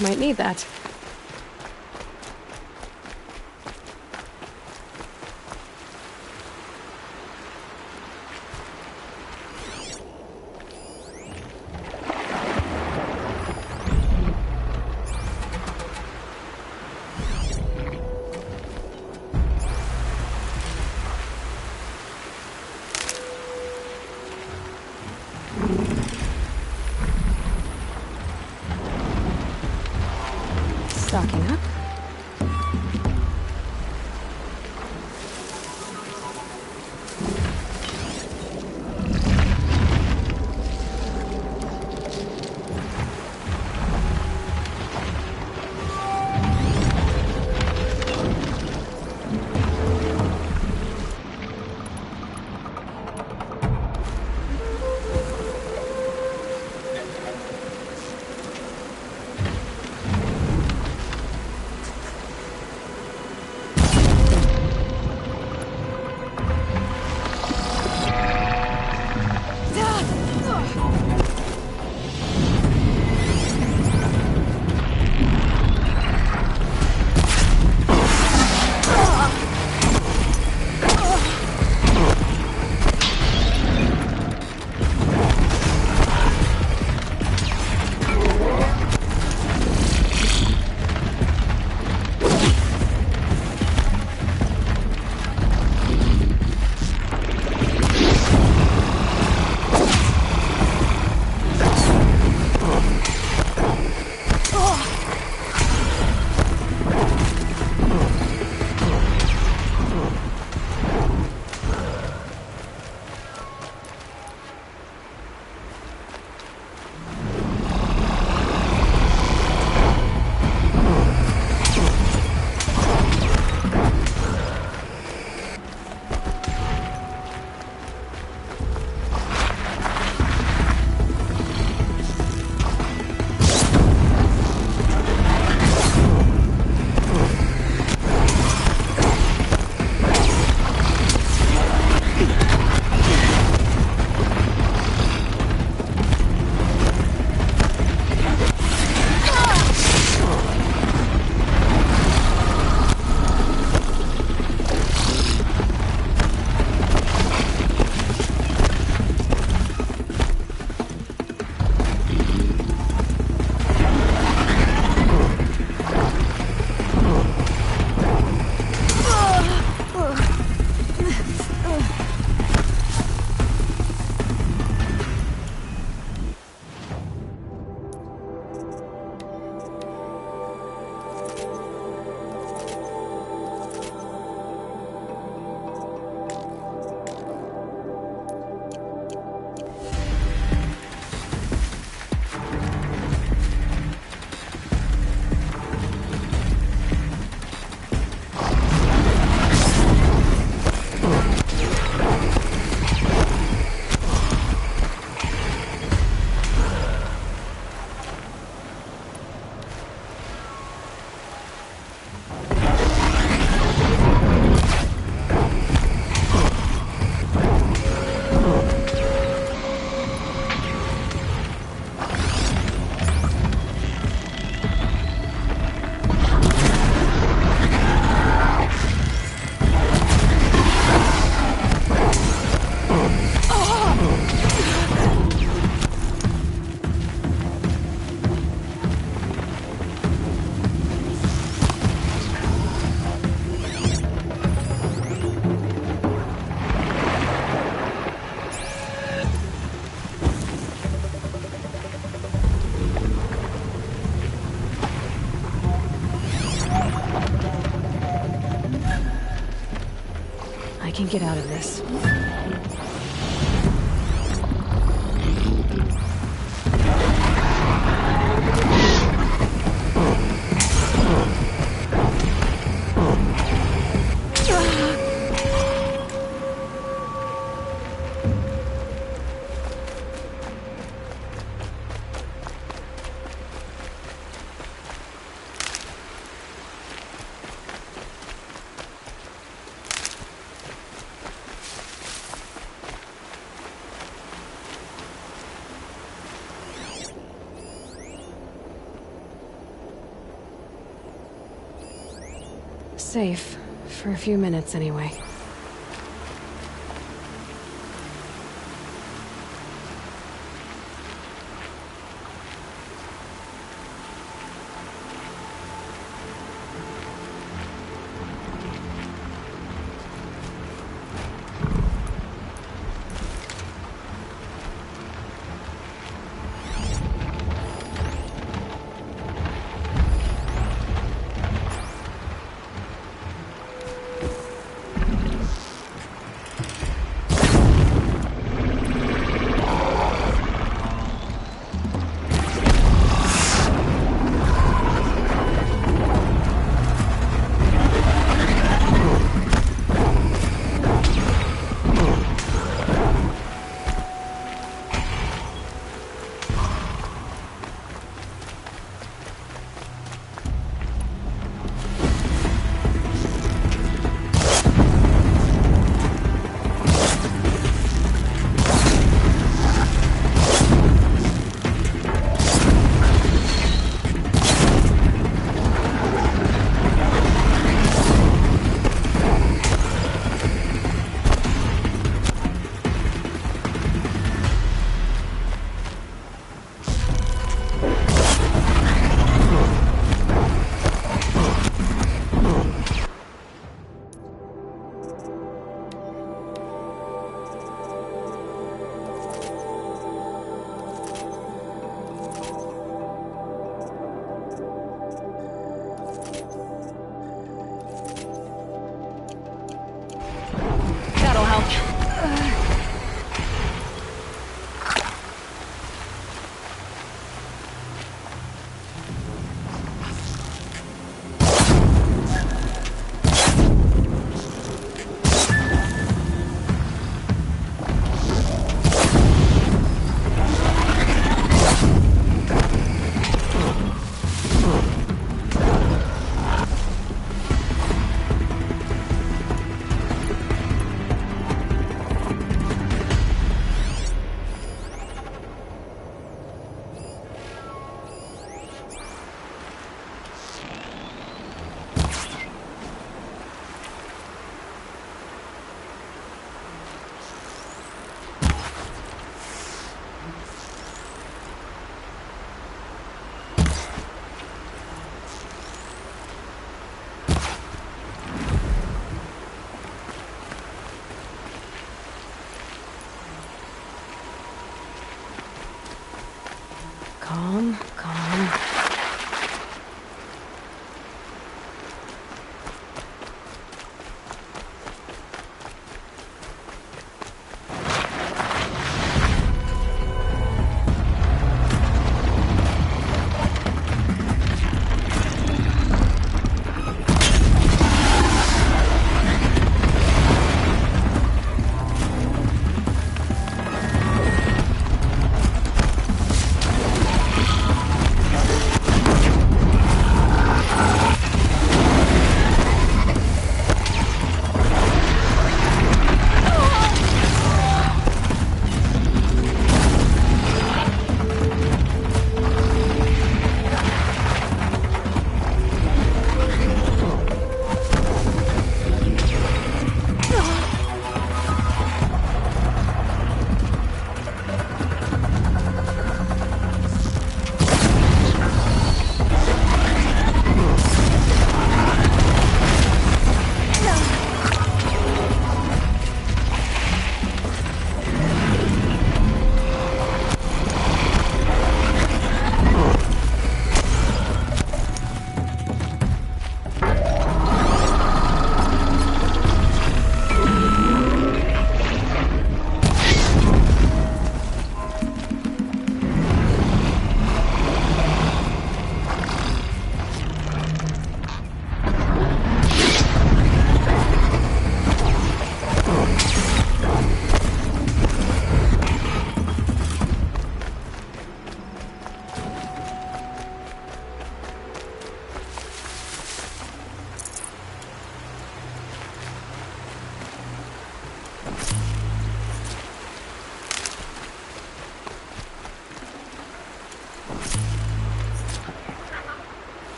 Might need that. get out of this. Safe. For a few minutes, anyway. Calm, calm.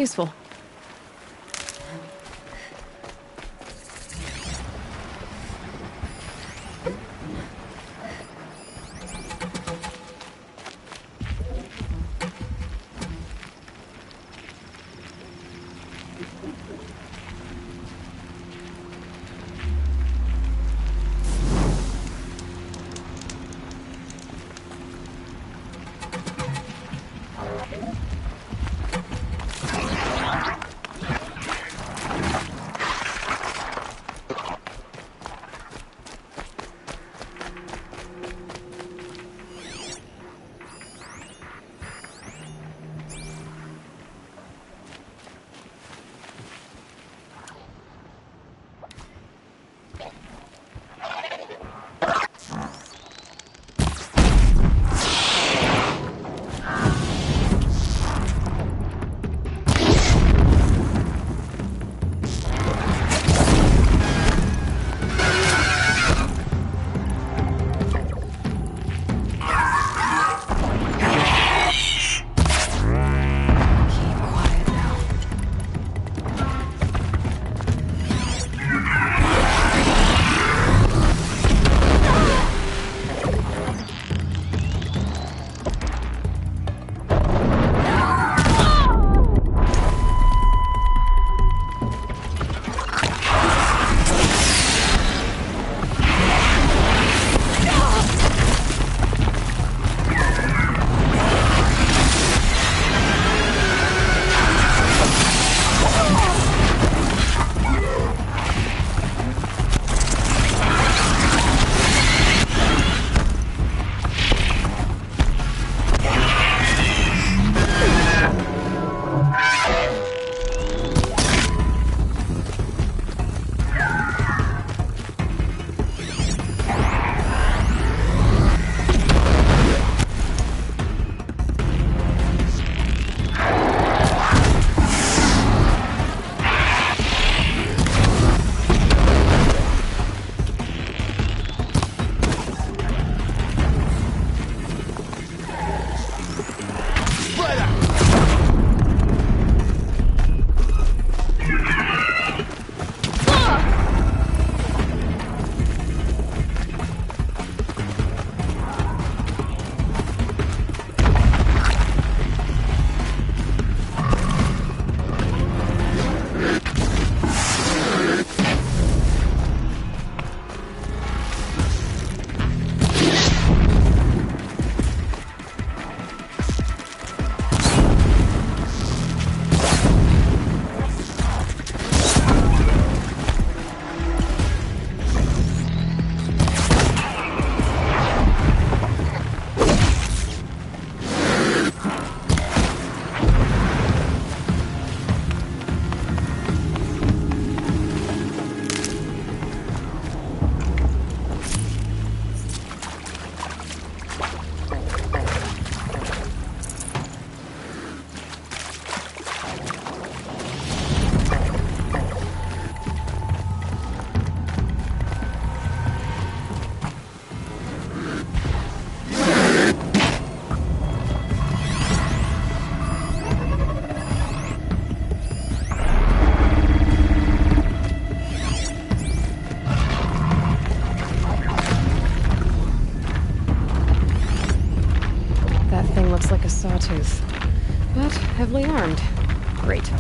Useful. Looks like a sawtooth, but heavily armed. Great.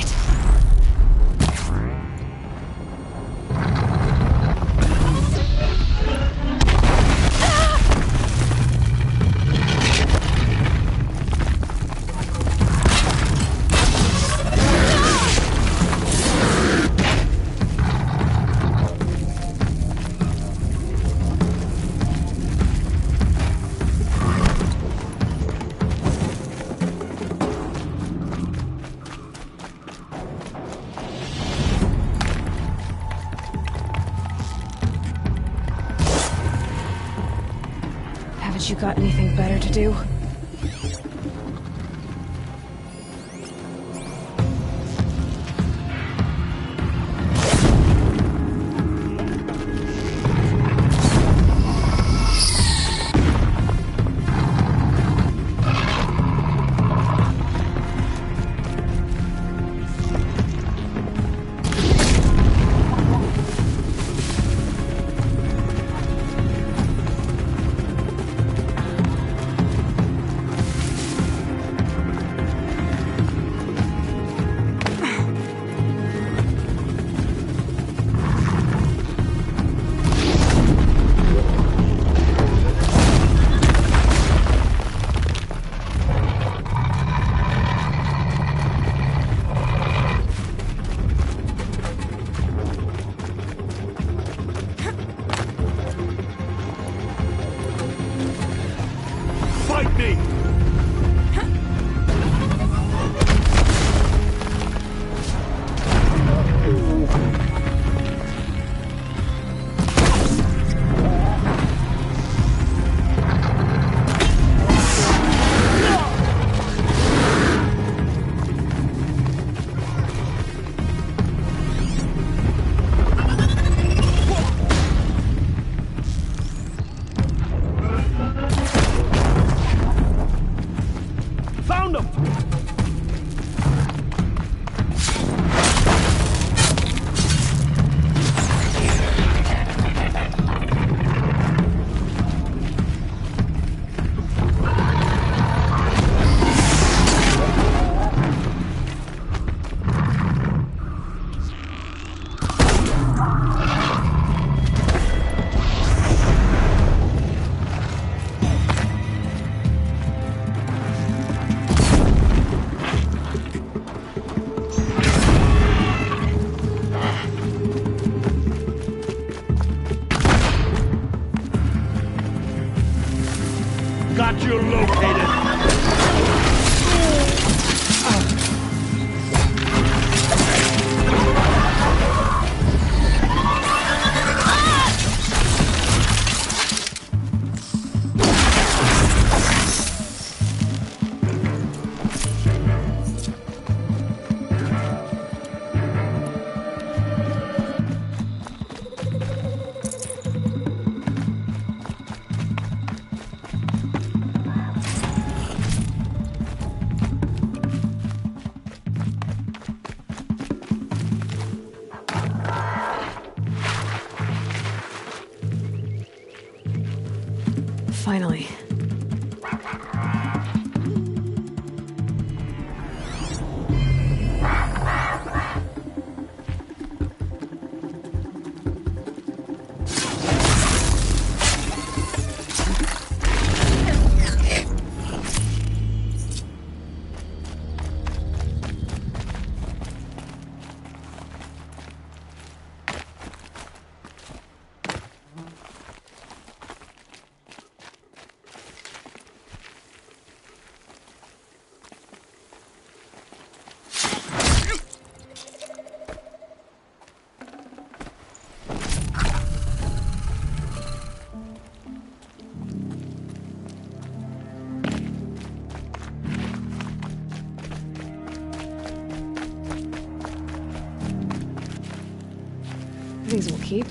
right. Haven't you got anything better to do? Fight me! Found him! Got you located! Finally. These will keep.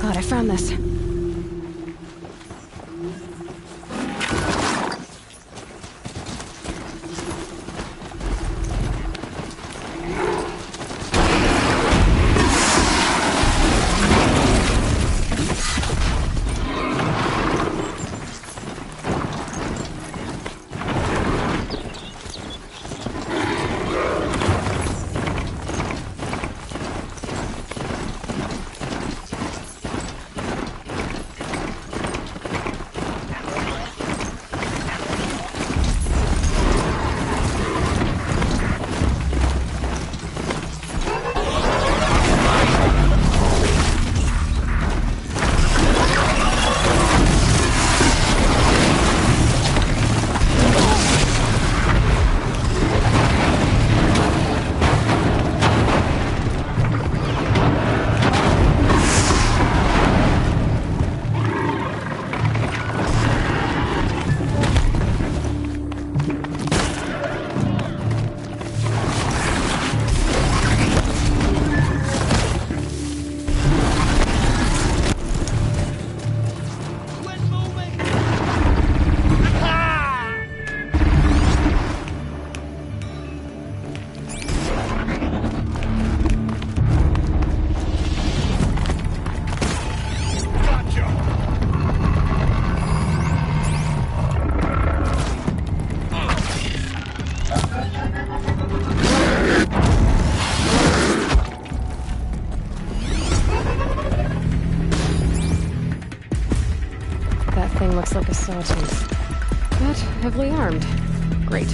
God, I found this. Looks like a sawtooth, but heavily armed. Great.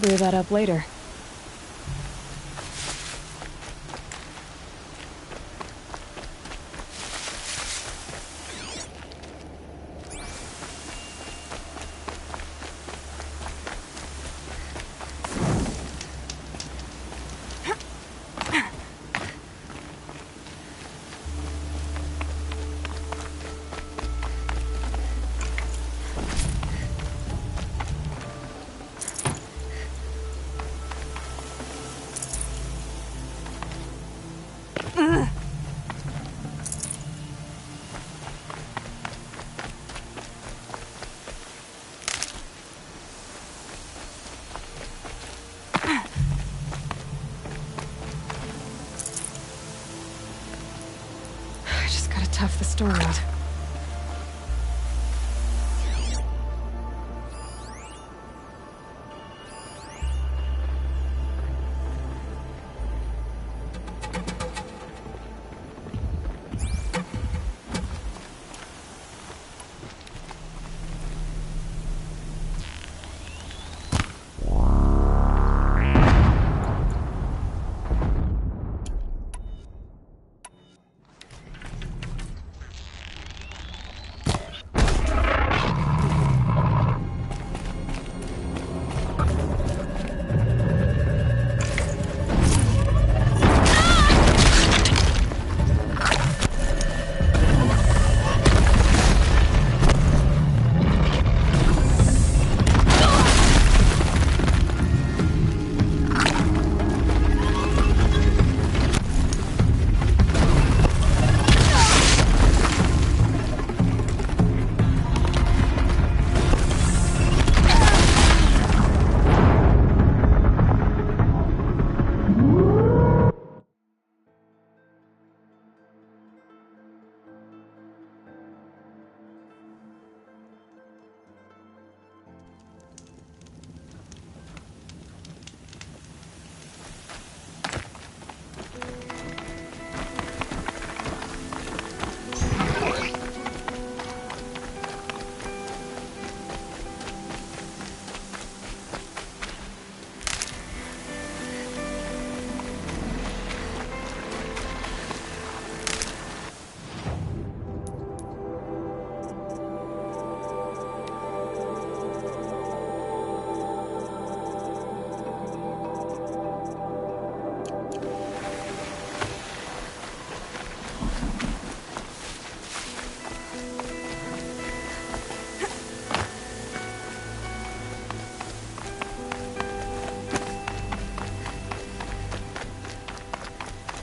Blew that up later. I just gotta tough the storm out.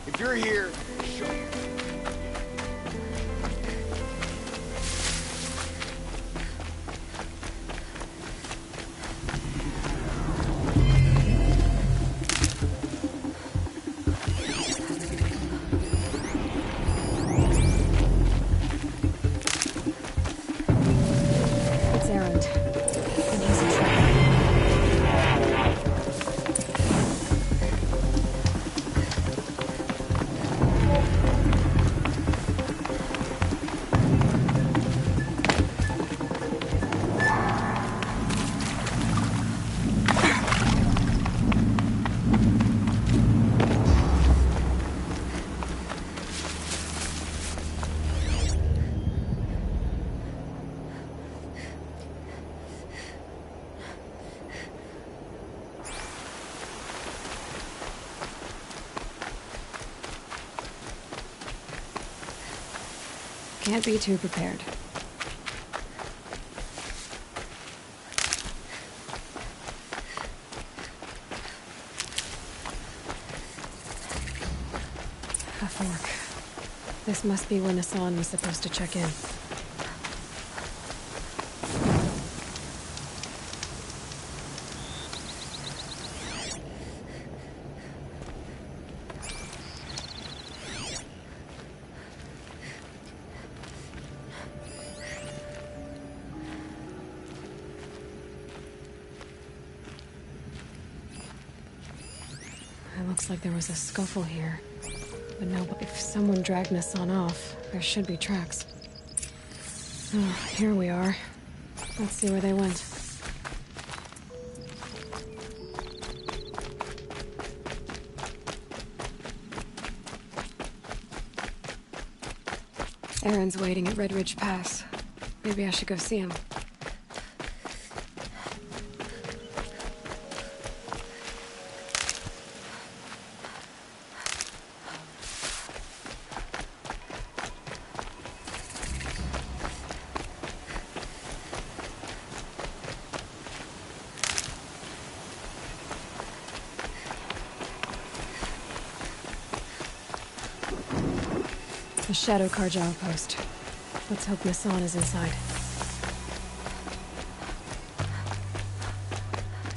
If you're here, show me. It's Errant. And he's in trouble. Can't be too prepared. A fork. This must be when Hassan was supposed to check in. It looks like there was a scuffle here. But no, if someone dragged Hassan off, there should be tracks. Oh, here we are. Let's see where they went. Aaron's waiting at Red Ridge Pass. Maybe I should go see him. The Shadow Carja outpost. Let's hope Nassan is inside.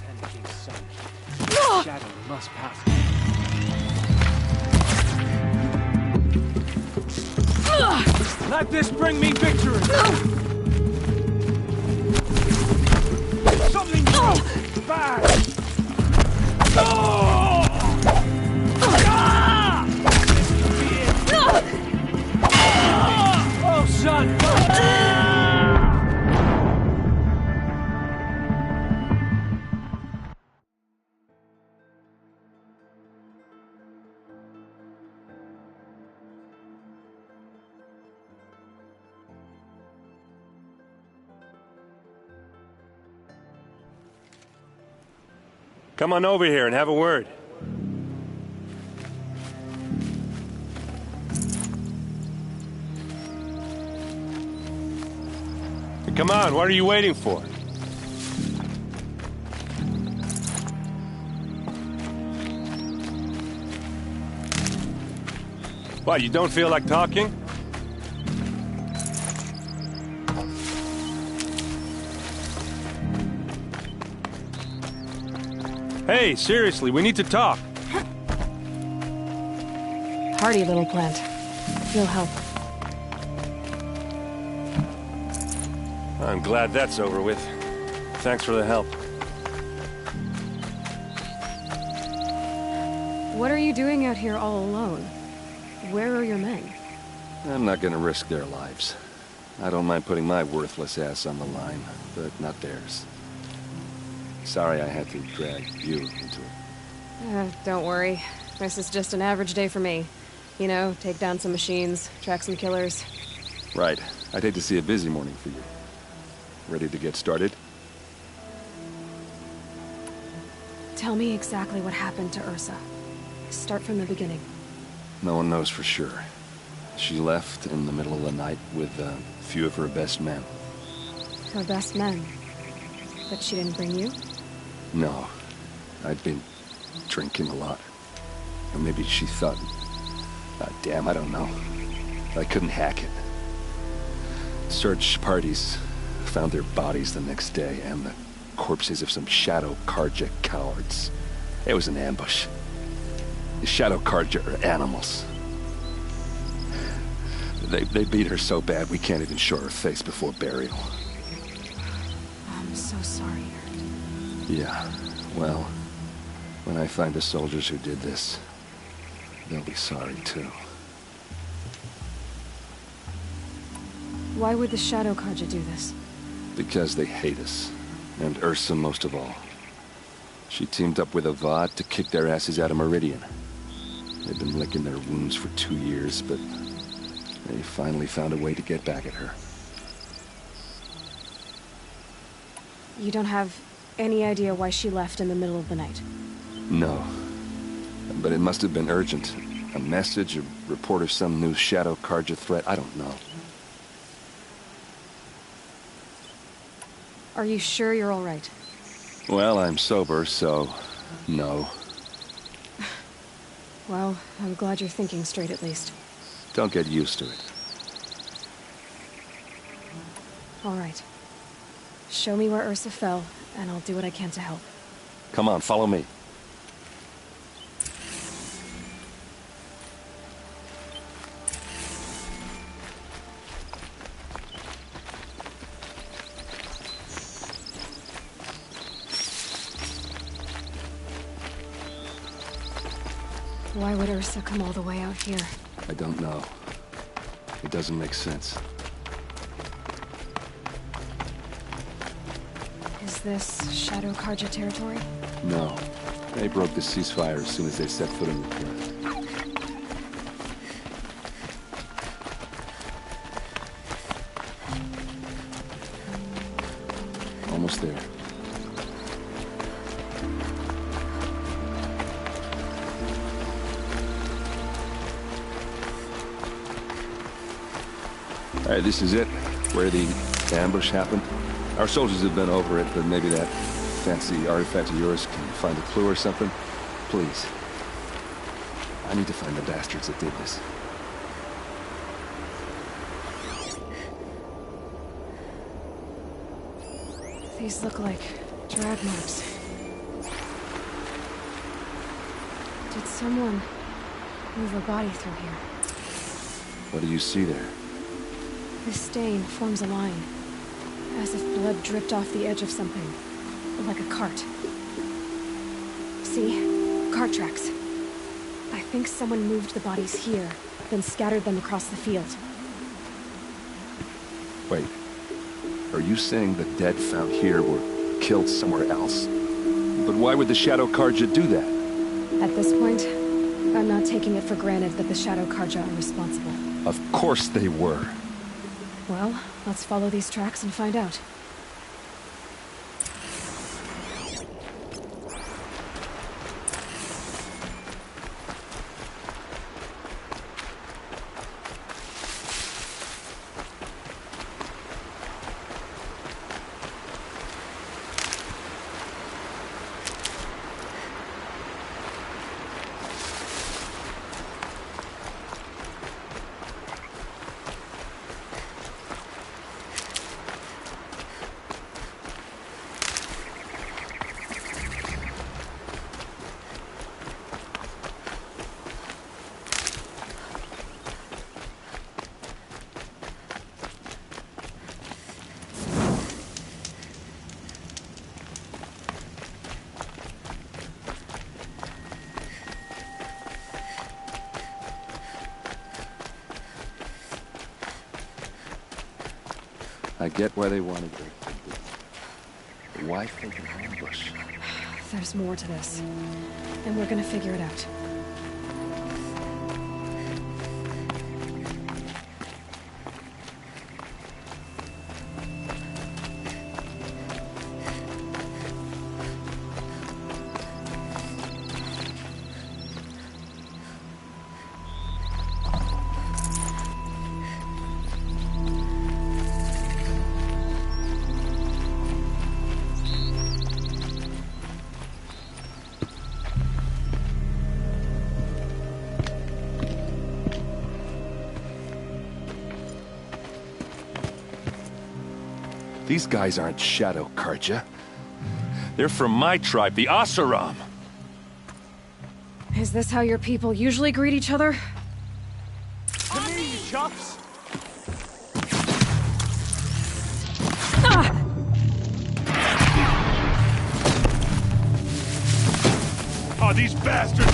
Ten King's son. No! Shadow must pass. Let this bring me victory! Something bad! Oh, son! Come on over here and have a word. Come on, what are you waiting for? What, you don't feel like talking? Hey, seriously, we need to talk. Hardy little plant. You'll help. I'm glad that's over with. Thanks for the help. What are you doing out here all alone? Where are your men? I'm not gonna risk their lives. I don't mind putting my worthless ass on the line, but not theirs. Sorry I had to drag you into it. Don't worry. This is just an average day for me. You know, take down some machines, track some killers. Right. I'd hate to see a busy morning for you. Ready to get started? Tell me exactly what happened to Ursa. Start from the beginning. No one knows for sure. She left in the middle of the night with a few of her best men. Her best men? But she didn't bring you? No. I'd been drinking a lot. Or maybe she thought... damn, I don't know. I couldn't hack it. Search parties found their bodies the next day, and the corpses of some Shadow Carja cowards. It was an ambush. The Shadow Carja are animals. They beat her so bad we can't even show her face before burial. I'm so sorry, Aaron. Yeah, well, when I find the soldiers who did this, they'll be sorry too. Why would the Shadow Carja do this? Because they hate us, and Ursa most of all. She teamed up with Avad to kick their asses out of Meridian. They've been licking their wounds for 2 years, but they finally found a way to get back at her. You don't have any idea why she left in the middle of the night? No. But it must have been urgent. A message, a report of some new Shadow Carja threat, I don't know. Are you sure you're all right? Well, I'm sober, so... no. Well, I'm glad you're thinking straight at least. Don't get used to it. All right. Show me where Ursa fell, and I'll do what I can to help. Come on, follow me. Why would Ursa come all the way out here? I don't know. It doesn't make sense. Is this Shadow Carja territory? No. They broke the ceasefire as soon as they set foot in the clearing. almost there. All right, this is it, where the ambush happened. Our soldiers have been over it, but maybe that fancy artifact of yours can find a clue or something. Please. I need to find the bastards that did this. These look like drag marks. Did someone move a body through here? What do you see there? This stain forms a line, as if blood dripped off the edge of something, like a cart. See? Cart tracks. I think someone moved the bodies here, then scattered them across the field. Wait. Are you saying the dead found here were killed somewhere else? But why would the Shadow Karja do that? At this point, I'm not taking it for granted that the Shadow Karja are responsible. Of course they were. Well, let's follow these tracks and find out. I get why they wanted to. But why think an ambush? There's more to this, and we're gonna figure it out. These guys aren't Shadow Karja. They're from my tribe, the Asaram. Is this how your people usually greet each other? Come here, you chumps! Oh, these bastards!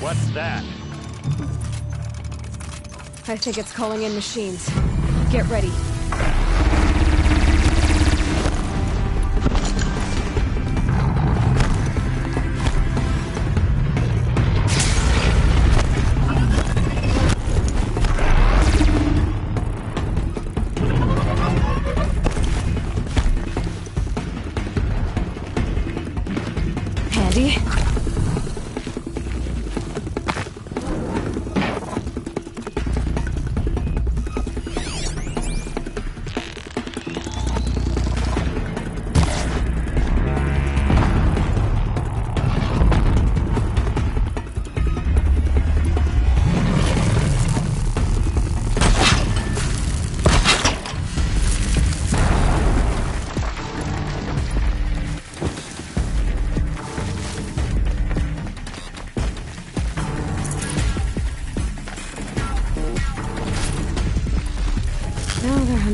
What's that? I think it's calling in machines. Get ready. Handy.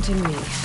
hunting me.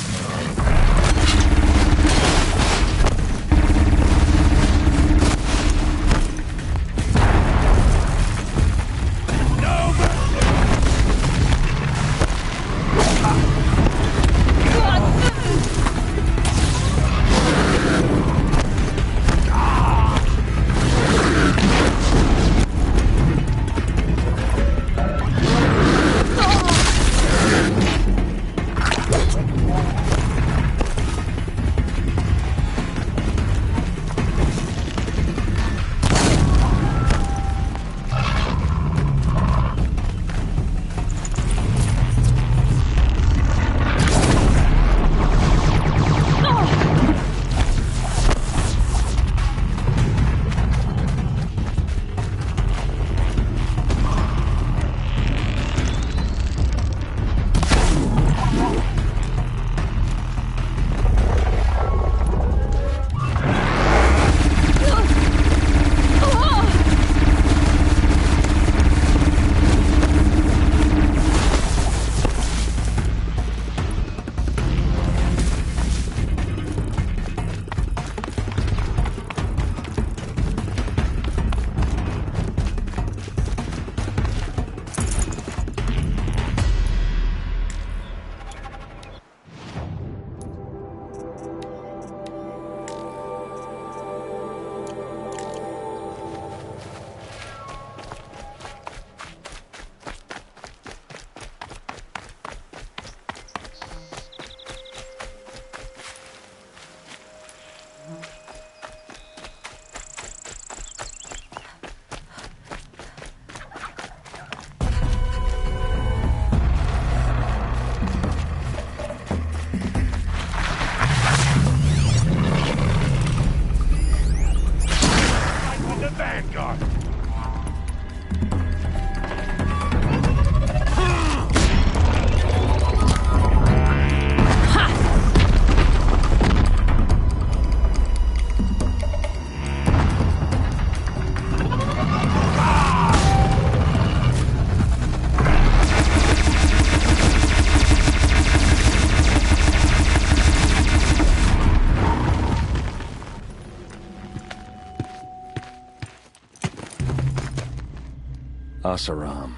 Asaram,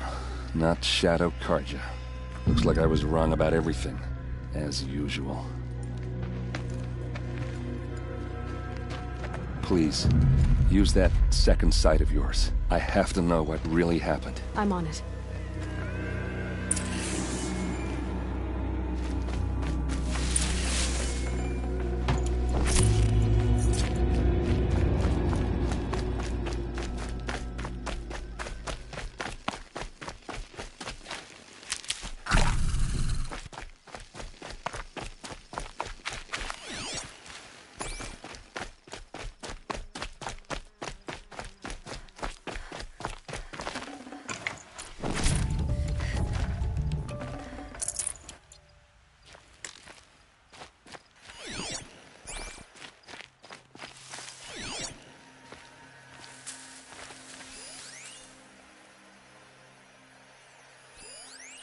not Shadow Karja. Looks like I was wrong about everything, as usual. Please, use that second sight of yours. I have to know what really happened. I'm on it.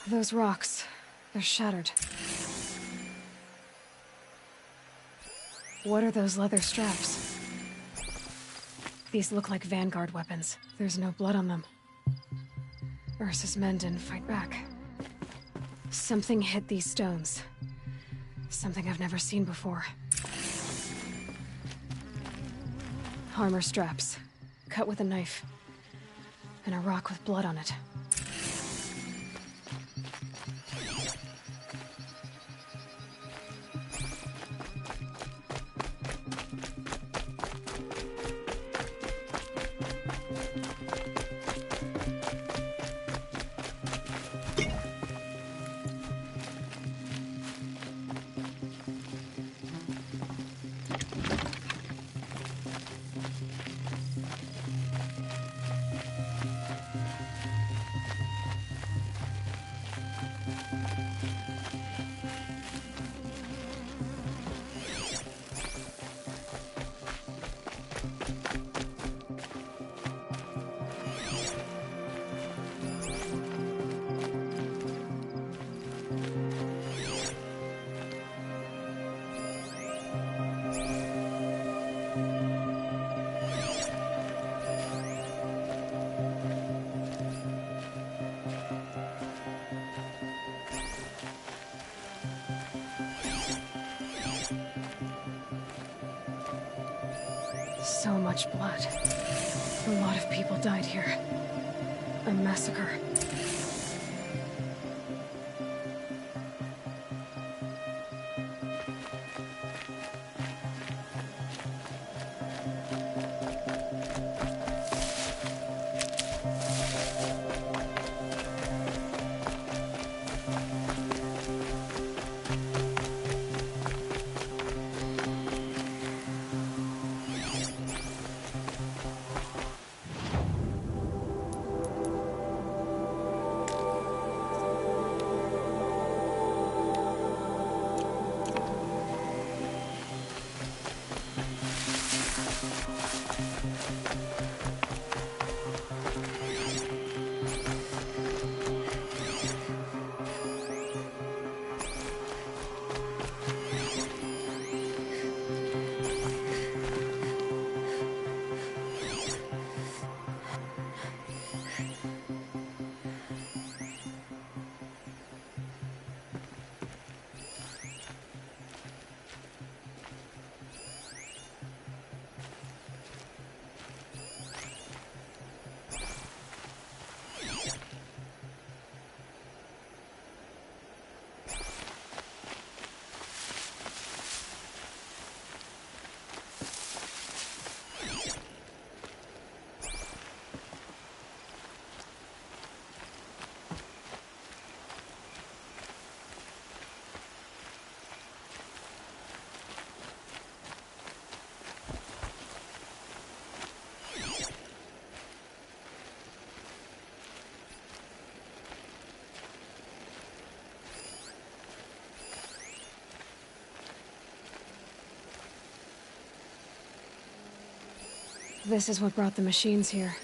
Those rocks, they're shattered. What are those leather straps? These look like Vanguard weapons. There's no blood on them. Ursa's men didn't fight back. Something hit these stones. Something I've never seen before. Armor straps, cut with a knife. And a rock with blood on it. So much blood. A lot of people died here. A massacre. This is what brought the machines here.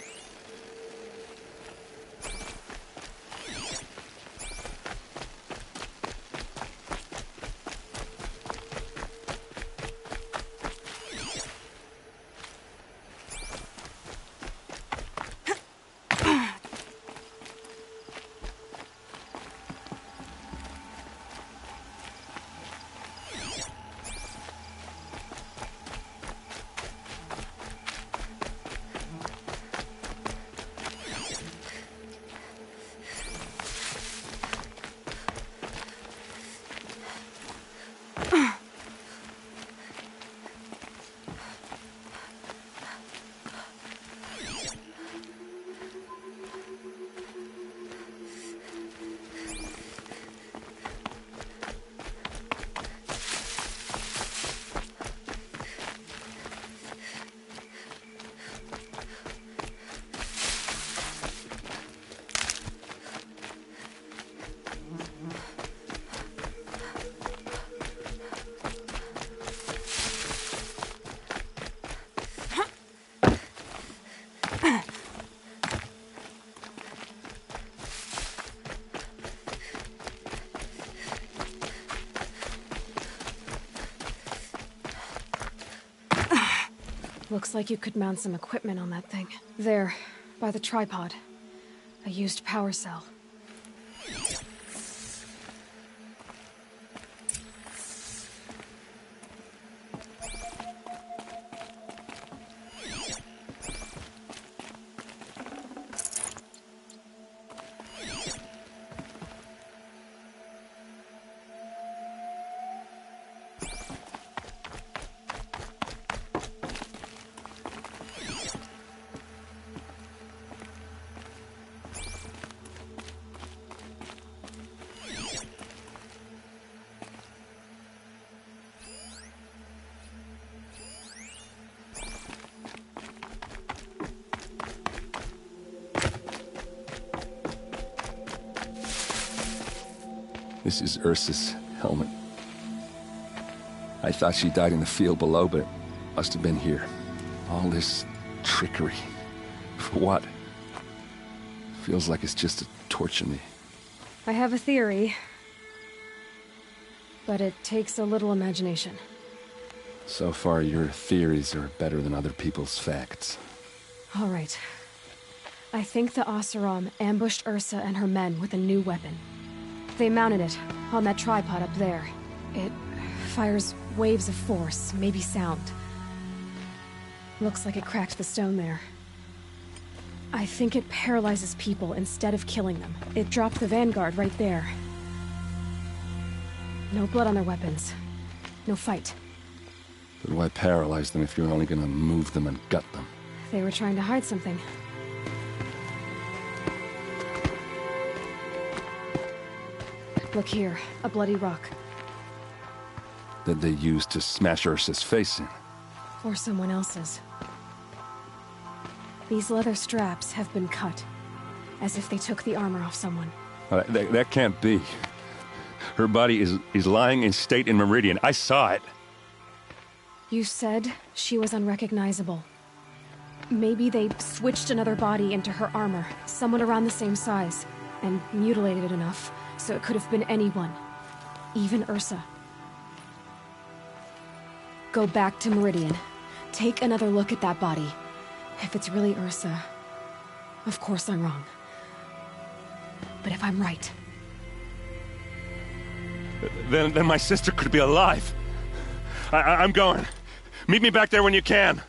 Looks like you could mount some equipment on that thing. There, by the tripod. A used power cell. This is Ursa's helmet. I thought she died in the field below, but it must have been here. All this trickery. For what? Feels like it's just to torture me. I have a theory. But it takes a little imagination. So far, your theories are better than other people's facts. All right. I think the Oseram ambushed Ursa and her men with a new weapon. They mounted it on that tripod up there. It fires waves of force, maybe sound. Looks like it cracked the stone there. I think it paralyzes people instead of killing them. It dropped the Vanguard right there. No blood on their weapons. No fight. But why paralyze them if you're only gonna move them and gut them? They were trying to hide something. Look here, a bloody rock. That they used to smash Ursa's face in. Or someone else's. These leather straps have been cut, as if they took the armor off someone. That can't be. Her body is lying in state in Meridian. I saw it. You said she was unrecognizable. Maybe they switched another body into her armor, someone around the same size, and mutilated it enough, so it could have been anyone. Even Ursa. Go back to Meridian. Take another look at that body. If it's really Ursa, of course I'm wrong. But if I'm right... Then my sister could be alive. I'm going. Meet me back there when you can.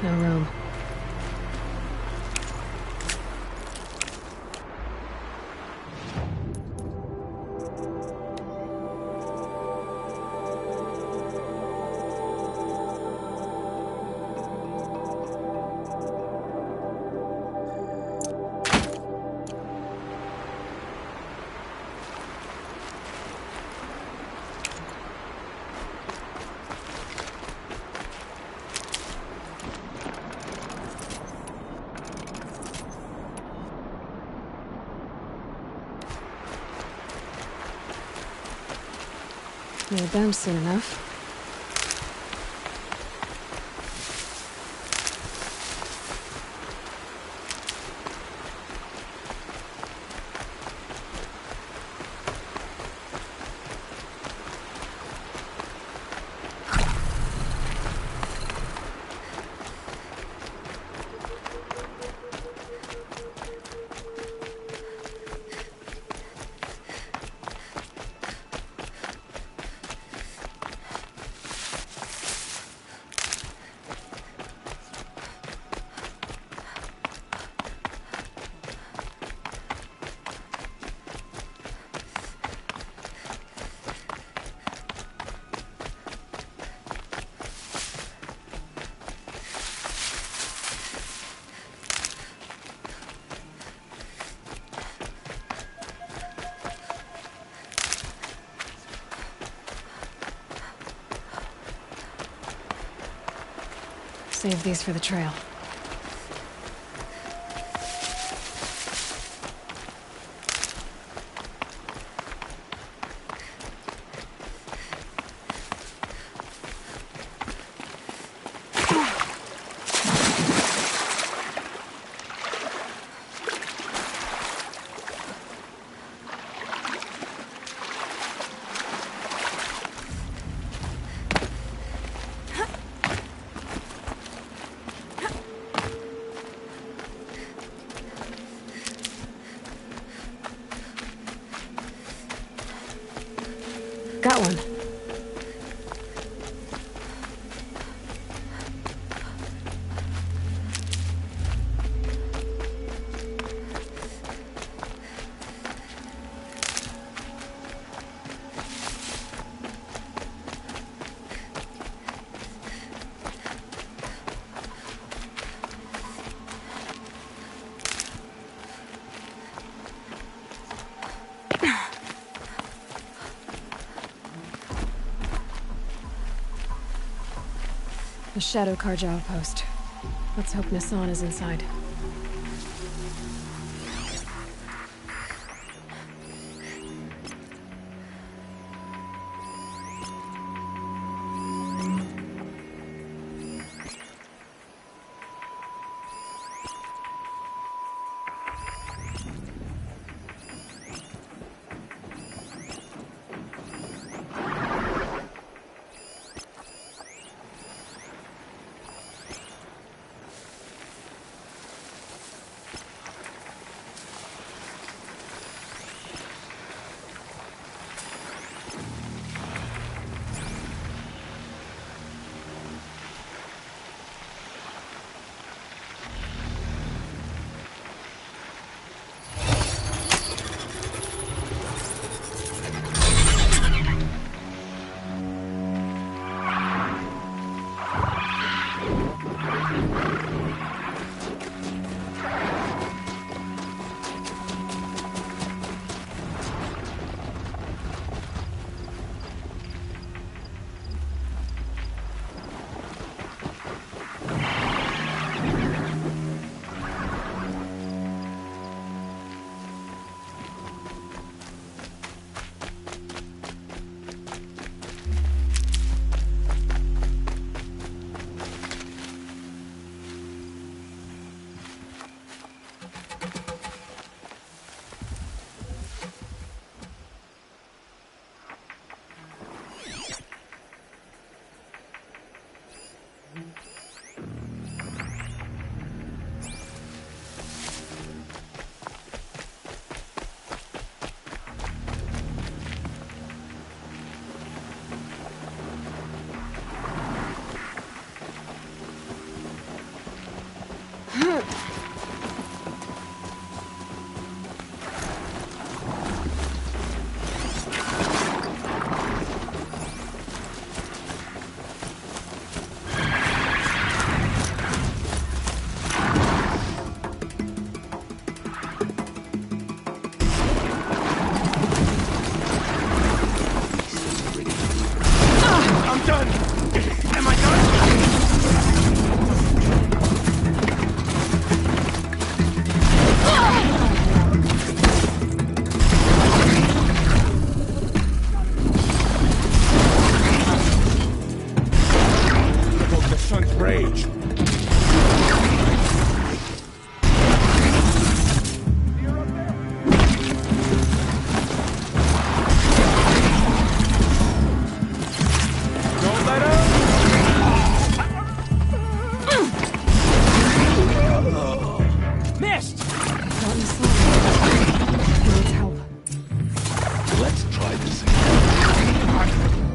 No room. Made them soon enough. Save these for the trail. Got one. The Shadow Carja outpost. Let's hope Nassan is inside.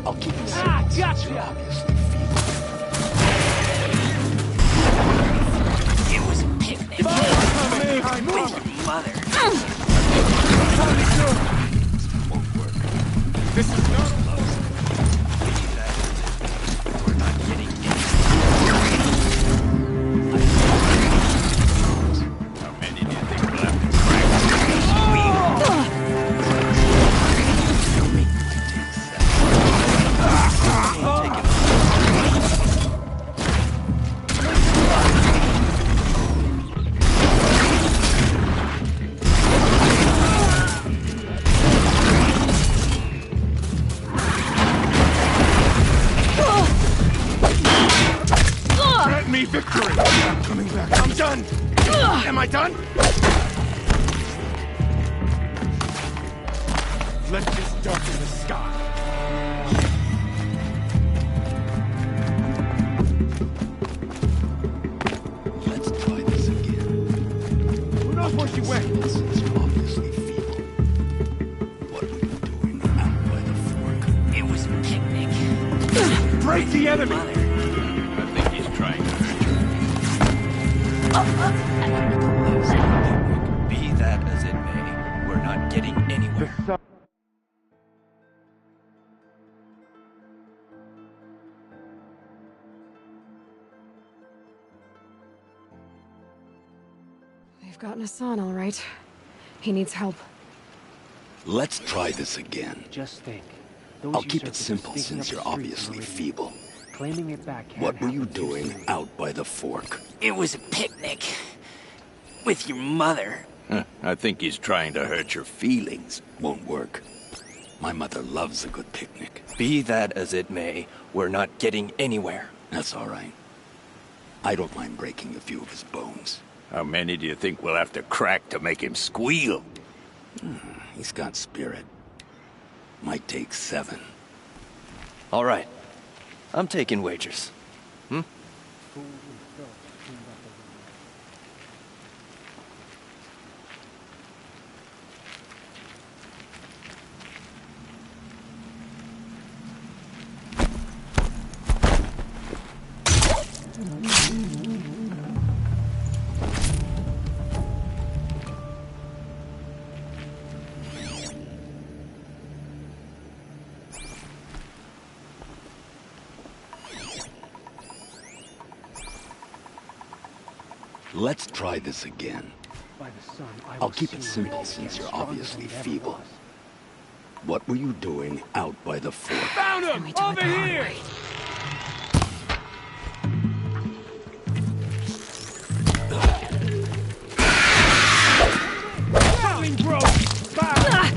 I'll keep it simple. Gotcha. Obviously feel. me victory! I'm coming back. I'm done! Am I done? Let this darken the sky. Let's try this again. Who knows where she went? Since you're obviously feeble. What were you doing out by the fork? It was a picnic. Break the enemy! Mother. I think he's trying to hurt you. Be that as it may, we're not getting anywhere. They've gotten Hassan, all right. He needs help. Let's try this again. Just think. Those I'll keep it usurpers simple sneaking since up you're the street obviously from Meridian. feeble. Claiming it back can't What were you happen too doing soon. out by the fork? It was a picnic. With your mother. I think he's trying to hurt your feelings. Won't work. My mother loves a good picnic. Be that as it may, we're not getting anywhere. That's all right. I don't mind breaking a few of his bones. How many do you think we'll have to crack to make him squeal? He's got spirit. Might take 7. All right. I'm taking wagers. Let's try this again. By the sun, I I'll will keep it soon simple reach since again, you're stronger obviously than ever feeble. was. What were you doing out by the fork? Found Can him! we do it Over the hard here! way? Something broke! Fire!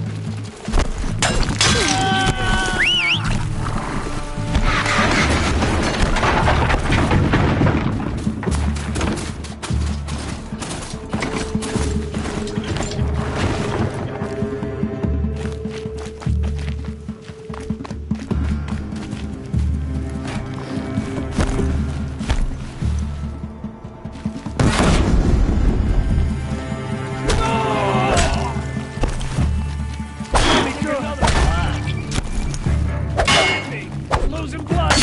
Losing blood!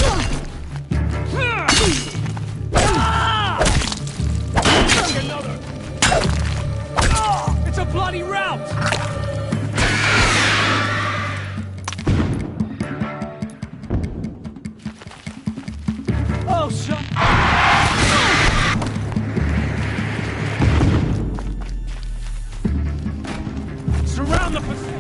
Another! It's a bloody rout! Oh, shut! Surround the facility!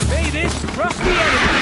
Hey, this! Crush the enemy!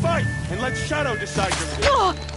Fight, and let Shadow decide your fate.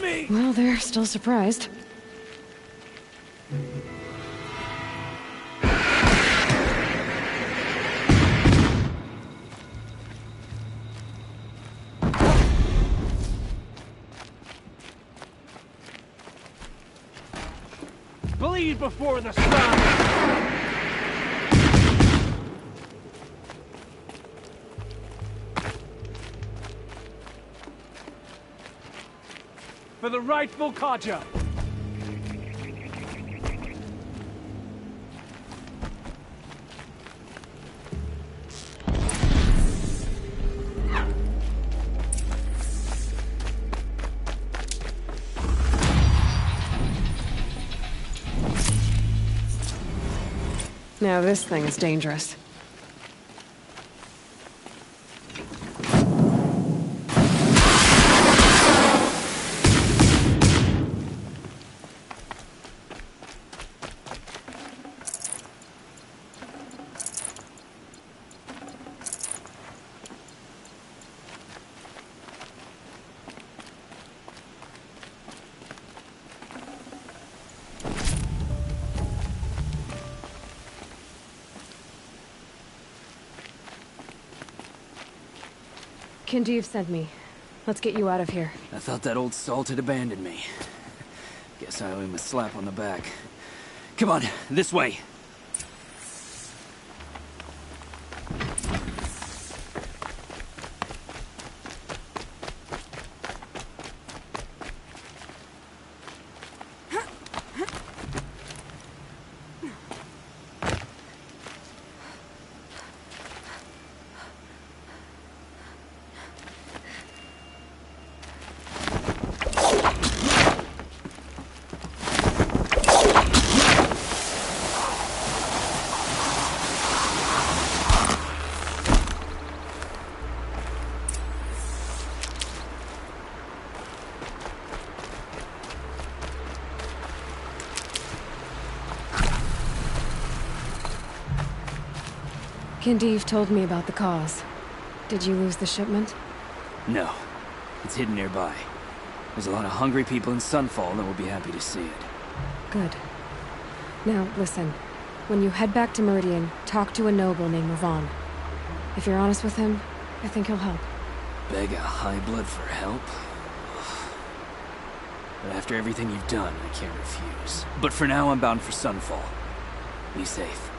me! Well, they're still surprised. Bleed before the sun! For the rightful Kaja! Now this thing is dangerous. Kinjeev sent me. Let's get you out of here. I thought that old salt had abandoned me. Guess I owe him a slap on the back. Come on, this way. Kinjeev told me about the cause. Did you lose the shipment? No. It's hidden nearby. There's a lot of hungry people in Sunfall that will be happy to see it. Good. Now, listen. When you head back to Meridian, talk to a noble named Ravon. If you're honest with him, I think he'll help. Beg a high blood for help? But after everything you've done, I can't refuse. But for now, I'm bound for Sunfall. Be safe.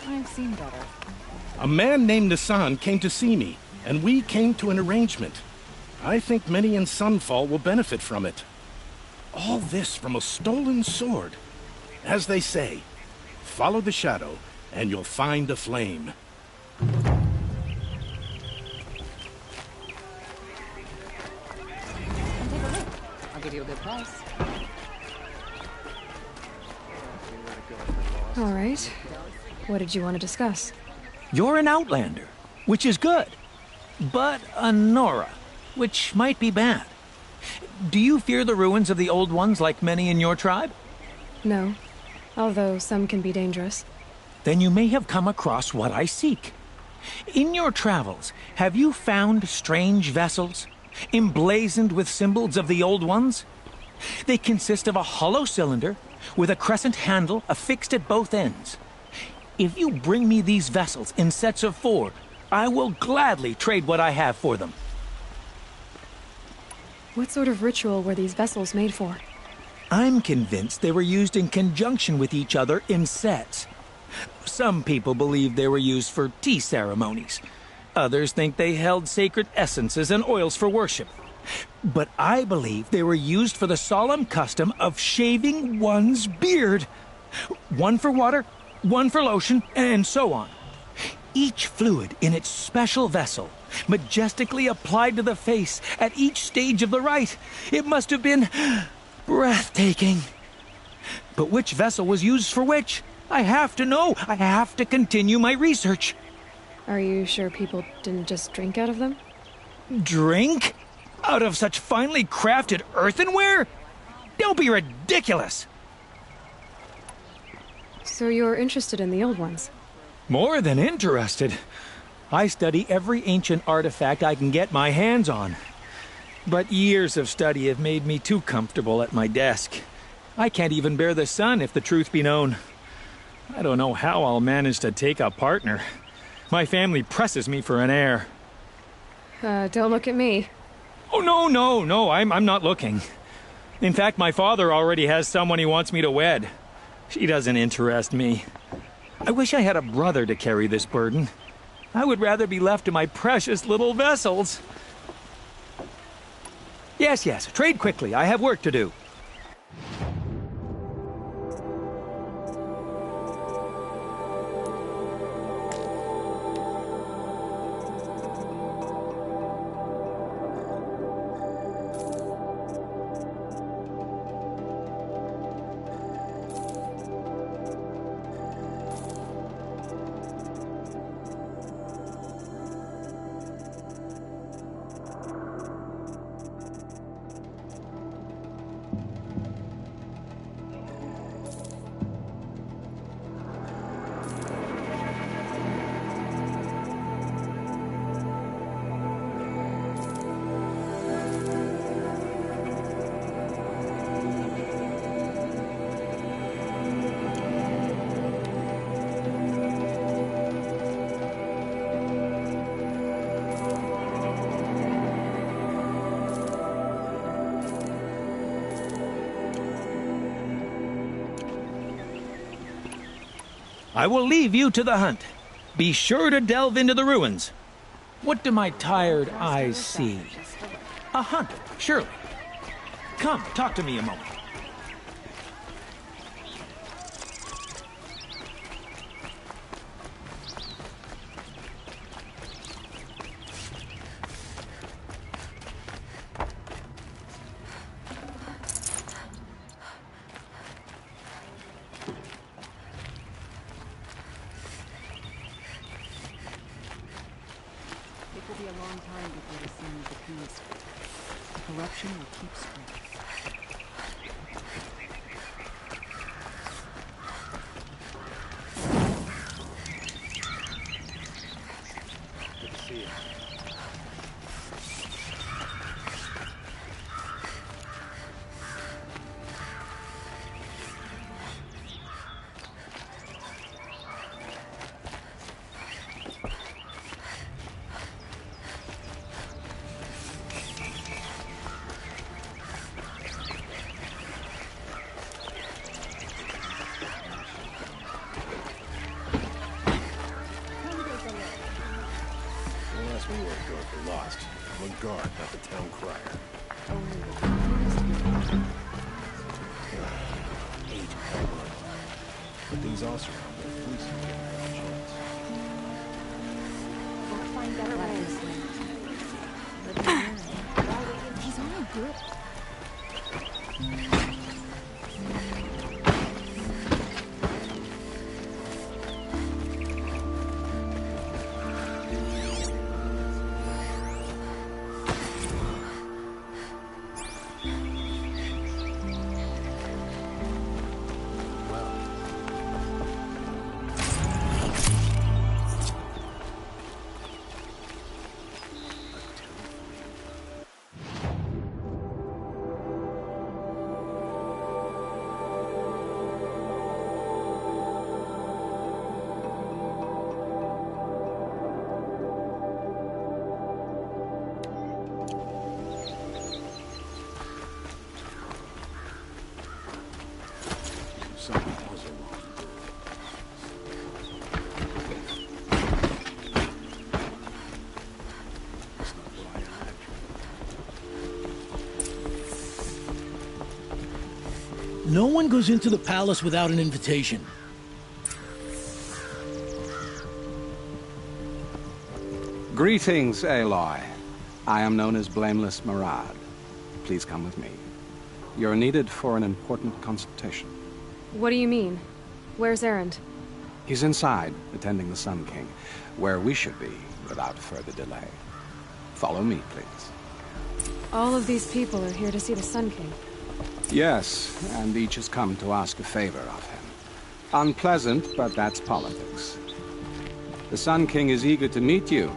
I've seen better. A man named Nassan came to see me. and we came to an arrangement. I think many in Sunfall will benefit from it. All this from a stolen sword. As they say, follow the shadow, and you'll find a flame. I'll give you a good price. All right. What did you want to discuss? You're an outlander, which is good. But a Nora, which might be bad. Do you fear the ruins of the Old Ones like many in your tribe? No. Although some can be dangerous. Then you may have come across what I seek. In your travels, have you found strange vessels, emblazoned with symbols of the Old Ones? They consist of a hollow cylinder with a crescent handle affixed at both ends. If you bring me these vessels in sets of 4, I will gladly trade what I have for them. What sort of ritual were these vessels made for? I'm convinced they were used in conjunction with each other in sets. Some people believe they were used for tea ceremonies. Others think they held sacred essences and oils for worship. But I believe they were used for the solemn custom of shaving one's beard. One for water, one for lotion, and so on. Each fluid in its special vessel, majestically applied to the face at each stage of the rite. It must have been breathtaking. But which vessel was used for which? I have to know. I have to continue my research. Are you sure people didn't just drink out of them? Drink? Out of such finely crafted earthenware? Don't be ridiculous! So you're interested in the Old Ones? More than interested. I study every ancient artifact I can get my hands on. But years of study have made me too comfortable at my desk. I can't even bear the sun, if the truth be known. I don't know how I'll manage to take a partner. My family presses me for an heir. Don't look at me. Oh, no, I'm not looking. In fact, my father already has someone he wants me to wed. She doesn't interest me. I wish I had a brother to carry this burden. I would rather be left to my precious little vessels. Yes, trade quickly. I have work to do. I will leave you to the hunt. Be sure to delve into the ruins. What do my tired eyes see? A hunter, surely. Come, talk to me a moment. It will be a long time before the sun is appeased. The corruption will keep spreading. Good to see you. I'm a guard, not the town crier. Only the finest will Age hellborn. But these also are the police who give her a chance. We'll find out about this later. But he's only good. Something was wrong. That's not what I imagined. No one goes into the palace without an invitation. Greetings, Aloy. I am known as Blameless Murad. Please come with me. You're needed for an important consultation. What do you mean? Where's Erend? He's inside, attending the Sun King, where we should be without further delay. Follow me, please. All of these people are here to see the Sun King. Yes, and each has come to ask a favor of him. Unpleasant, but that's politics. The Sun King is eager to meet you,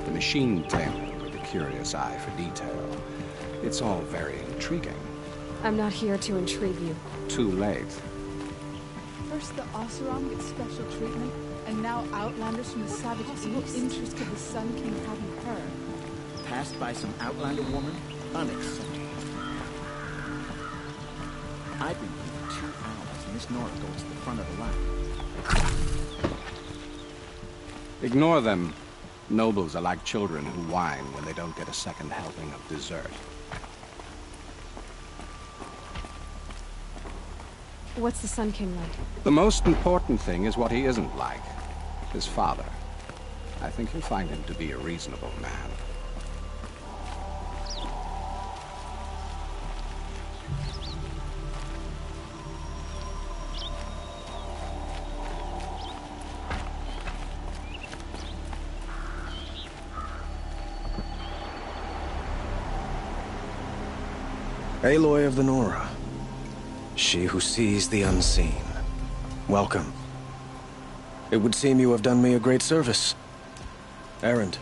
the machine tamer with a curious eye for detail. It's all very intriguing. I'm not here to intrigue you. Too late. First the Oseram gets special treatment, and now Outlanders from the Savage East interested the Sun King have in her. Passed by some Outlander woman? Unacceptable. I've been here for 2 hours, and Miss Nora goes to the front of the line. Ignore them. Nobles are like children who whine when they don't get a second helping of dessert. What's the Sun King like? The most important thing is what he isn't like. His father. I think you'll find him to be a reasonable man. Aloy of the Nora. She who sees the unseen. Welcome. It would seem you have done me a great service. Erend,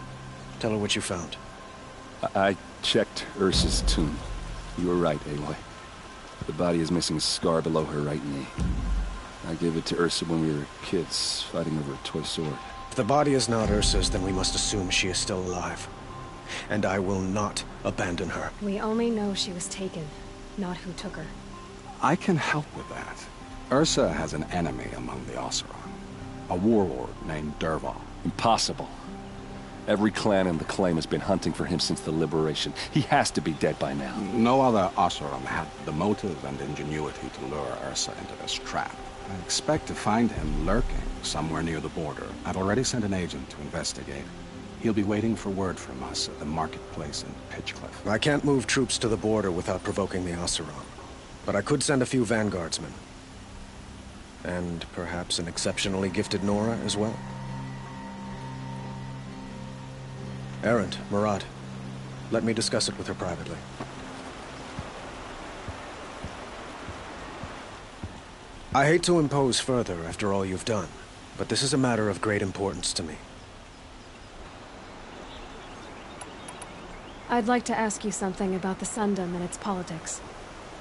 tell her what you found. I checked Ursa's tomb. You were right, Aloy. The body is missing a scar below her right knee. I gave it to Ursa when we were kids, fighting over a toy sword. If the body is not Ursa's, then we must assume she is still alive. And I will not abandon her. We only know she was taken, not who took her. I can help with that. Ursa has an enemy among the Oseram. A warlord named Dervahl. Impossible. Every clan in the claim has been hunting for him since the liberation. He has to be dead by now. No other Oseram had the motive and ingenuity to lure Ursa into this trap. I expect to find him lurking somewhere near the border. I've already sent an agent to investigate. He'll be waiting for word from us at the marketplace in Pitchcliff. I can't move troops to the border without provoking the Oseram. But I could send a few vanguardsmen. And perhaps an exceptionally gifted Nora as well. Erend, Murad, let me discuss it with her privately. I hate to impose further after all you've done, but this is a matter of great importance to me. I'd like to ask you something about the Sundom and its politics.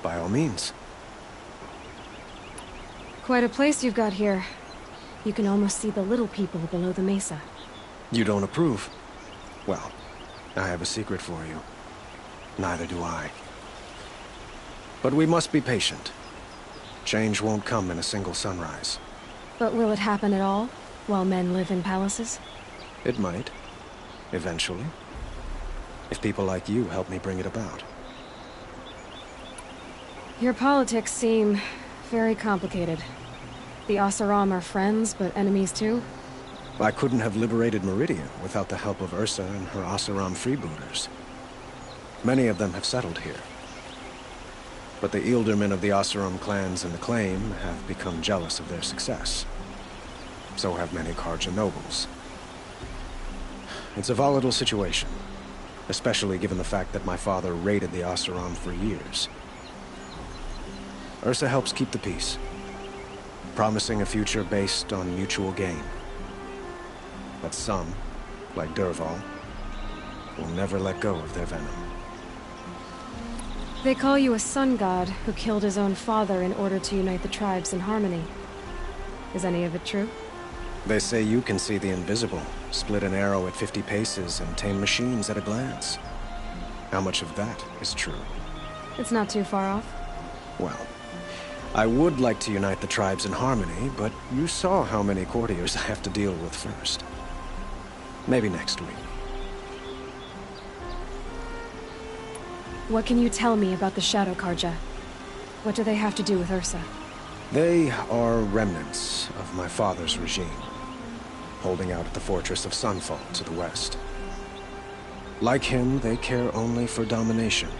By all means. Quite a place you've got here. You can almost see the little people below the mesa. You don't approve? Well, I have a secret for you. Neither do I. But we must be patient. Change won't come in a single sunrise. But will it happen at all, while men live in palaces? It might. Eventually. if people like you help me bring it about. Your politics seem very complicated. The Oseram are friends, but enemies too? I couldn't have liberated Meridian without the help of Ursa and her Oseram freebooters. Many of them have settled here. But the Ealdormen of the Oseram clans and the Claim have become jealous of their success. So have many Carja nobles. It's a volatile situation, especially given the fact that my father raided the Oseram for years. Ursa helps keep the peace, promising a future based on mutual gain. But some, like Dervahl, will never let go of their venom. They call you a sun god who killed his own father in order to unite the tribes in harmony. Is any of it true? They say you can see the invisible, split an arrow at 50 paces, and tame machines at a glance. How much of that is true? It's not too far off. Well, I would like to unite the tribes in harmony, but you saw how many courtiers I have to deal with first. Maybe next week. What can you tell me about the Shadow Carja? What do they have to do with Ursa? They are remnants of my father's regime, holding out at the fortress of Sunfall to the west. Like him, they care only for domination,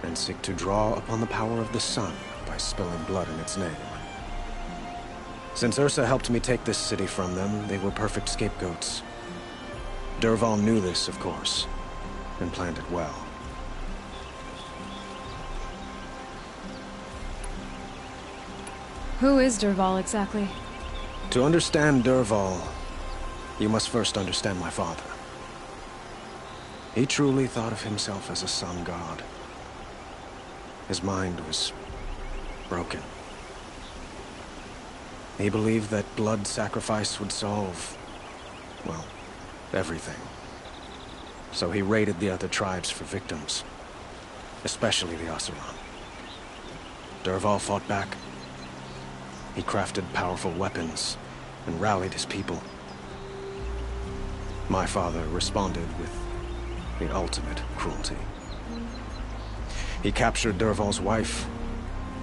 and seek to draw upon the power of the sun by spilling blood in its name. Since Ursa helped me take this city from them, they were perfect scapegoats. Dervahl knew this, of course, and planned it well. Who is Dervahl exactly? To understand Dervahl, you must first understand my father. He truly thought of himself as a sun god. His mind was broken. He believed that blood sacrifice would solve, well, everything. So he raided the other tribes for victims, especially the Oseram. Dervahl fought back. He crafted powerful weapons and rallied his people. My father responded with the ultimate cruelty. He captured Dervahl's wife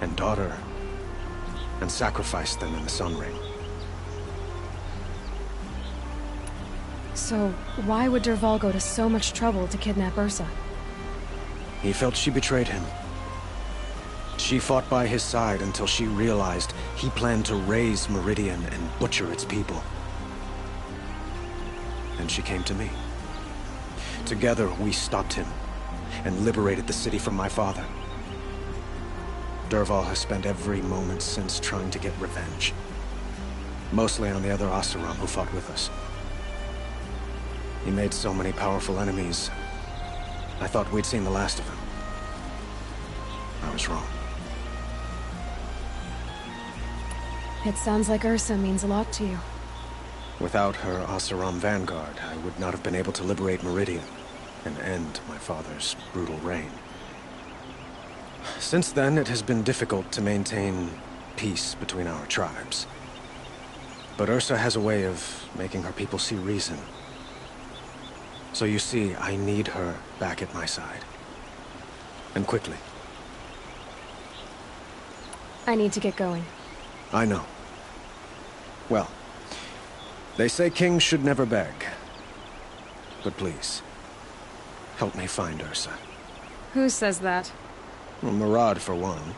and daughter and sacrificed them in the Sun Ring. So, why would Dervahl go to so much trouble to kidnap Ursa? He felt she betrayed him. She fought by his side until she realized he planned to raise Meridian and butcher its people. And she came to me. Together, we stopped him and liberated the city from my father. Dervahl has spent every moment since trying to get revenge. Mostly on the other Oseram who fought with us. He made so many powerful enemies, I thought we'd seen the last of him. I was wrong. It sounds like Ursa means a lot to you. Without her Oseram vanguard, I would not have been able to liberate Meridian and end my father's brutal reign. Since then, it has been difficult to maintain peace between our tribes. But Ursa has a way of making her people see reason. So you see, I need her back at my side. And quickly. I need to get going. I know. Well, they say kings should never beg. But please, help me find Ursa. Who says that? Well, Murad, for one.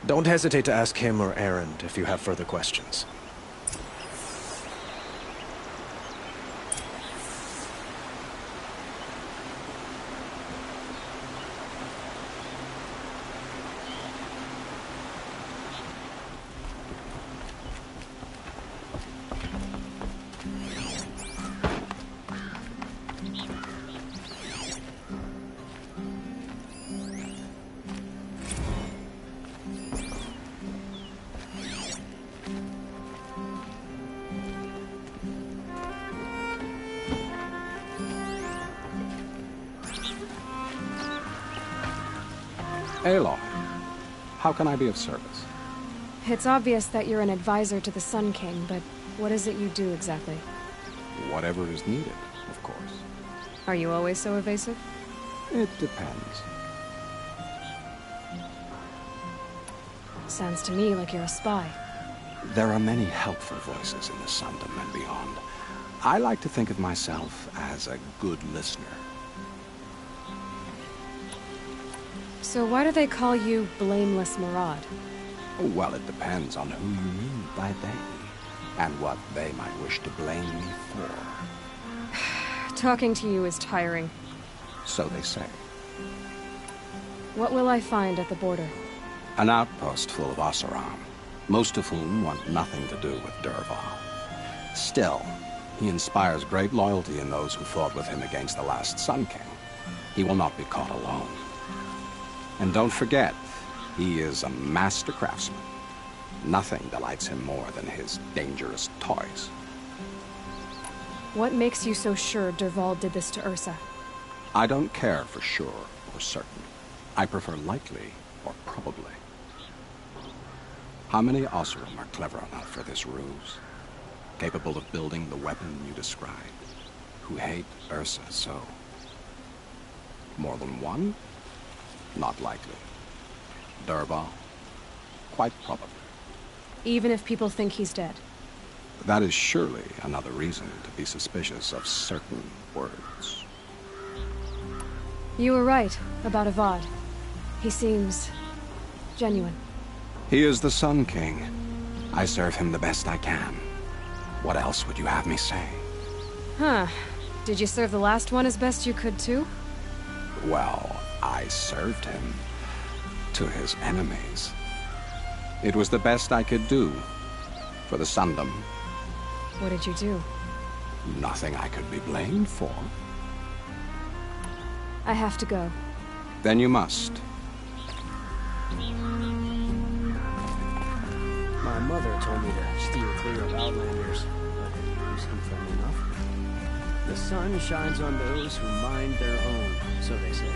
Don't hesitate to ask him or Erend if you have further questions. Aloy, how can I be of service? It's obvious that you're an advisor to the Sun King, but what is it you do exactly? Whatever is needed, of course. Are you always so evasive? It depends. Sounds to me like you're a spy. There are many helpful voices in the Sundom and beyond. I like to think of myself as a good listener. So why do they call you Blameless Maraud? Well, it depends on who you mean by they, and what they might wish to blame me for. Talking to you is tiring. So they say. What will I find at the border? An outpost full of Oseram, most of whom want nothing to do with Dervahl. Still, he inspires great loyalty in those who fought with him against the last Sun King. He will not be caught alone. And don't forget, he is a master craftsman. Nothing delights him more than his dangerous toys. What makes you so sure Dervahl did this to Ursa? I don't care for sure or certain. I prefer likely or probably. How many Oseram are clever enough for this ruse? Capable of building the weapon you described? Who hate Ursa so? More than one? Not likely. Dervahl? Quite probably. Even if people think he's dead? That is surely another reason to be suspicious of certain words. You were right about Avad. He seems genuine. He is the Sun King. I serve him the best I can. What else would you have me say? Huh. Did you serve the last one as best you could, too? Well, I served him to his enemies. It was the best I could do for the Sundom. What did you do? Nothing I could be blamed for. I have to go. Then you must. My mother told me to steer clear of Outlanders, but you seem friendly enough. The sun shines on those who mind their own, so they say.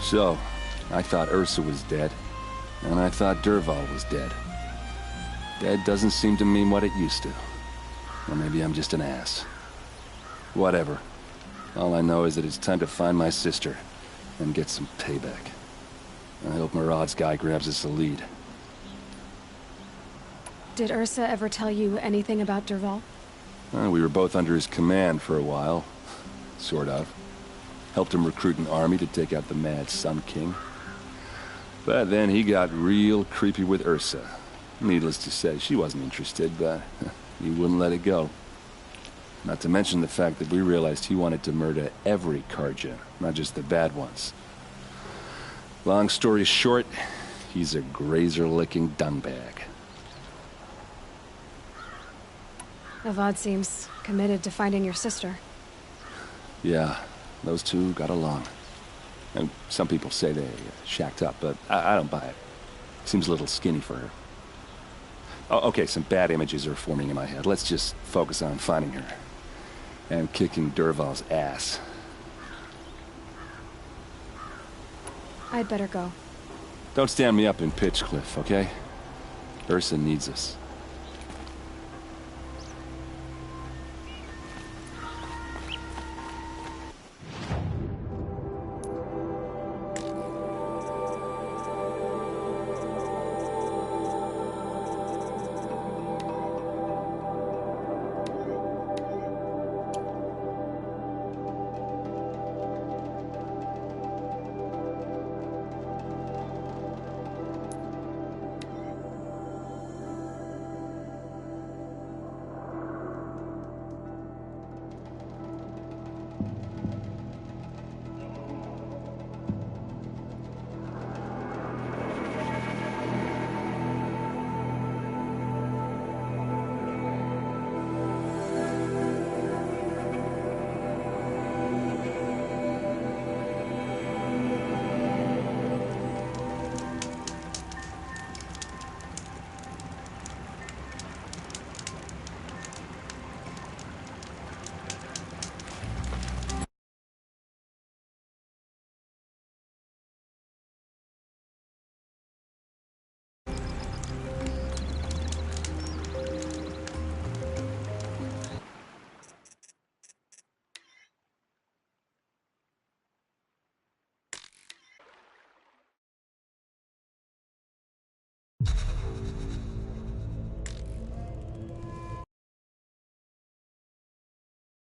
So, I thought Ursa was dead, and I thought Dervahl was dead. Dead doesn't seem to mean what it used to. Or maybe I'm just an ass. Whatever. All I know is that it's time to find my sister and get some payback. I hope Maraud's guy grabs us a lead. Did Ursa ever tell you anything about Dervahl? We were both under his command for a while. Sort of. Helped him recruit an army to take out the mad Sun King. But then he got real creepy with Ursa. Needless to say, she wasn't interested, but he wouldn't let it go. Not to mention the fact that we realized he wanted to murder every Karja, not just the bad ones. Long story short, he's a grazer-licking dungbag. Avad seems committed to finding your sister. Yeah, those two got along. And some people say they shacked up, but I don't buy it. Seems a little skinny for her. Oh, okay, some bad images are forming in my head. Let's just focus on finding her. And kicking Dervahl's ass. I'd better go. Don't stand me up in Pitchcliff, okay? Ursa needs us.